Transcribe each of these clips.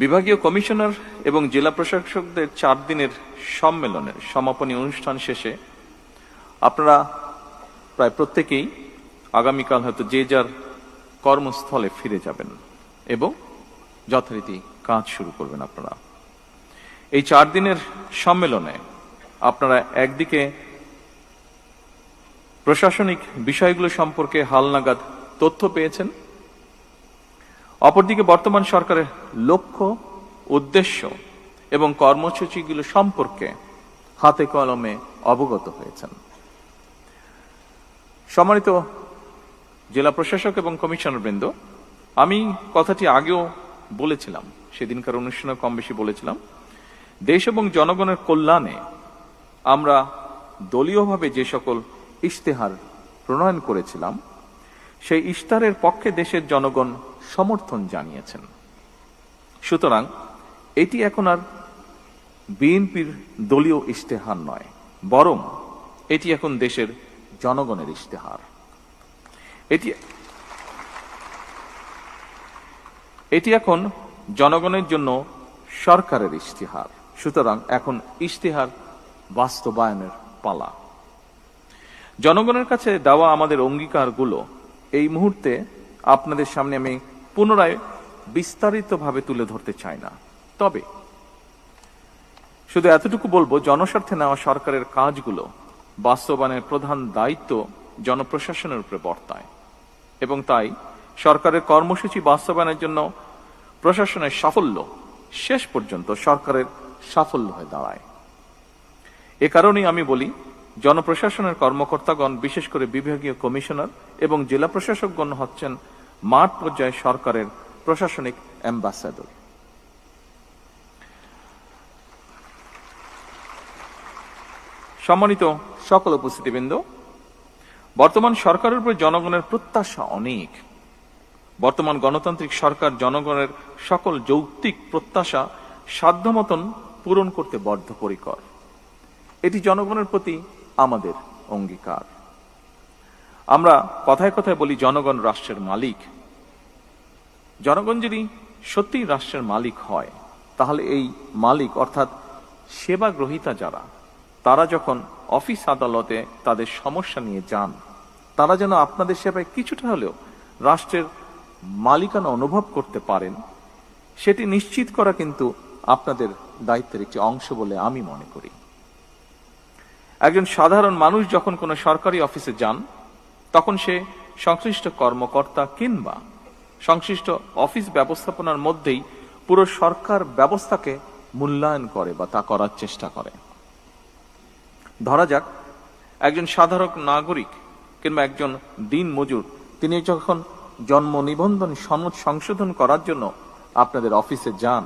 বিভাগীয় কমিশনার এবং জেলা প্রশাসকদের 4 দিনের সম্মেলনের সমাপনী অনুষ্ঠান শেষে আপনারা প্রায় প্রত্যেকেই আগামীকাল হয়তো যে যার কর্মস্থলে ফিরে যাবেন এবং যথারীতি কাজ শুরু করবেন। আপনারা এই 4 দিনের সম্মেলনে আপনারা একদিকে প্রশাসনিক বিষয়গুলো সম্পর্কে হালনাগাদ তথ্য পেয়েছেন, অপরদিকে বর্তমান সরকারের লক্ষ্য, উদ্দেশ্য এবং কর্মসূচিগুলো সম্পর্কে হাতে কলমে অবগত হয়েছেন। সম্মানিত জেলা প্রশাসক এবং কমিশনার বৃন্দ, আমি কথাটি আগেও বলেছিলাম, সেদিনকার অনুষ্ঠানে কম বেশি বলেছিলাম, দেশ এবং জনগণের কল্যাণে আমরা দলীয়ভাবে যে সকল ইশতেহার প্রণয়ন করেছিলাম সেই ইশতেহারের পক্ষে দেশের জনগণ সমর্থন জানিয়েছেন। সুতরাং এটি এখন আর বিএনপির দলীয় ইশতেহার নয়, বরং এটি এখন দেশের জনগণের ইশতেহার। এটি এখন জনগণের জন্য সরকারের ইশতেহার। সুতরাং এখন ইশতেহার বাস্তবায়নের পালা। জনগণের কাছে দেওয়া আমাদের অঙ্গীকারগুলো এই মুহূর্তে আপনাদের সামনে আমি পুনরায় বিস্তারিতভাবে তুলে ধরতে চাই না, তবে শুধু এতটুকু বলবো, জনস্বার্থে নেওয়া সরকারের কাজগুলো বাস্তবায়নের প্রধান দায়িত্ব জনপ্রশাসনের উপরে বর্তায় এবং তাই সরকারের কর্মসূচি বাস্তবায়নের জন্য প্রশাসনের সাফল্য শেষ পর্যন্ত সরকারের সাফল্য হয়ে দাঁড়ায়। এ কারণেই আমি বলি, জনপ্রশাসনের কর্মকর্তাগণ, বিশেষ করে বিভাগীয় কমিশনার এবং জেলা প্রশাসকগণ হচ্ছেন মাঠ পর্যায়ে সরকারের প্রশাসনিক অ্যাম্বাসেডর। সম্মানিত সকল উপস্থিতিবৃন্দ, বর্তমান সরকারের উপর জনগণের প্রত্যাশা অনেক। বর্তমান গণতান্ত্রিক সরকার জনগণের সকল যৌক্তিক প্রত্যাশা সাধ্যমতন পূরণ করতে বদ্ধপরিকর। এটি জনগণের প্রতি আমাদের অঙ্গীকার। আমরা কথায় কথায় বলি জনগণ রাষ্ট্রের মালিক। জনগণ যদি সত্যিই রাষ্ট্রের মালিক হয়, তাহলে এই মালিক অর্থাৎ সেবা গ্রহীতা যারা, তারা যখন অফিস আদালতে তাদের সমস্যা নিয়ে যান, তারা যেন আপনাদের সেবায় কিছুটা হলেও রাষ্ট্রের মালিকানা অনুভব করতে পারেন, সেটি নিশ্চিত করা কিন্তু আপনাদের দায়িত্বের একটি অংশ বলে আমি মনে করি। একজন সাধারণ মানুষ যখন কোনো সরকারি অফিসে যান, তখন সে সংশ্লিষ্ট কর্মকর্তা কিংবা সংশ্লিষ্ট অফিস ব্যবস্থাপনার মধ্যেই পুরো সরকার ব্যবস্থাকে মূল্যায়ন করে বা তা করার চেষ্টা করে। ধরা যাক, একজন সাধারণ নাগরিক কিংবা একজন দিন মজুর, তিনি যখন জন্ম নিবন্ধন সনদ সংশোধন করার জন্য আপনাদের অফিসে যান,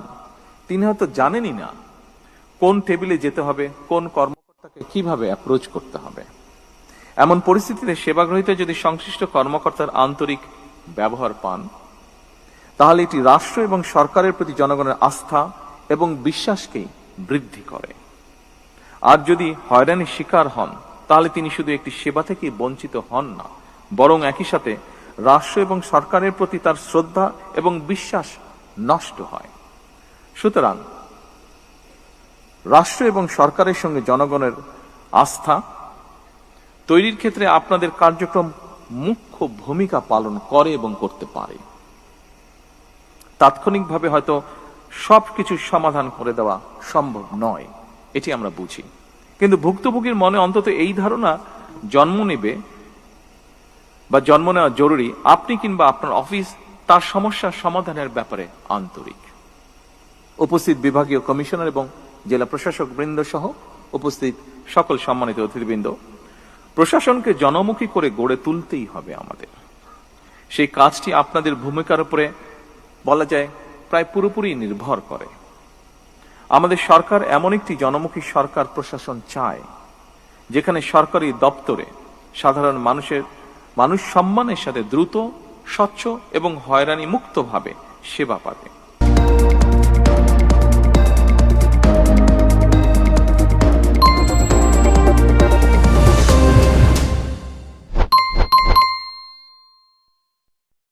তিনি হয়তো জানেনই না কোন টেবিলে যেতে হবে, কোন কর্মকর্তাকে কিভাবে অ্যাপ্রোচ করতে হবে। এমন পরিস্থিতিতে সেবাগ্রহীতা যদি সংশ্লিষ্ট কর্মকর্তার আন্তরিক ব্যবহার পান, তাহলে এটি রাষ্ট্র এবং সরকারের প্রতি জনগণের আস্থা এবং বিশ্বাসকেই বৃদ্ধি করে। আর যদি হয়রানির শিকার হন, তাহলে তিনি শুধু একটি সেবা থেকে বঞ্চিত হন না, বরং একই সাথে রাষ্ট্র এবং সরকারের প্রতি তার শ্রদ্ধা এবং বিশ্বাস নষ্ট হয়। সুতরাং রাষ্ট্র এবং সরকারের সঙ্গে জনগণের আস্থা তৈরির ক্ষেত্রে আপনাদের কার্যক্রম মুখ্য ভূমিকা পালন করে এবং করতে পারে। তাৎক্ষণিকভাবে হয়তো সবকিছু সমাধান করে দেওয়া সম্ভব নয়, এটি আমরা বুঝি, কিন্তু ভুক্তভোগীর মনে অন্তত এই ধারণা জন্ম নেবে বা জন্ম নেওয়া জরুরি, আপনি কিংবা আপনার অফিস তার সমস্যার সমাধানের ব্যাপারে আন্তরিক। উপস্থিত বিভাগীয় কমিশনার এবং জেলা প্রশাসক বৃন্দ সহ উপস্থিত সকল সম্মানিত অতিথিবৃন্দ, প্রশাসনকে জনমুখী করে গড়ে তুলতেই হবে আমাদের। সেই কাজটি আপনাদের ভূমিকার উপরে বলা যায় প্রায় পুরোপুরি নির্ভর করে। আমাদের সরকার এমন একটি জনমুখী সরকার প্রশাসন চায়, যেখানে সরকারি দপ্তরে সাধারণ মানুষ সম্মানের সাথে দ্রুত, স্বচ্ছ এবং হয়রানি মুক্তভাবে সেবা পাবে।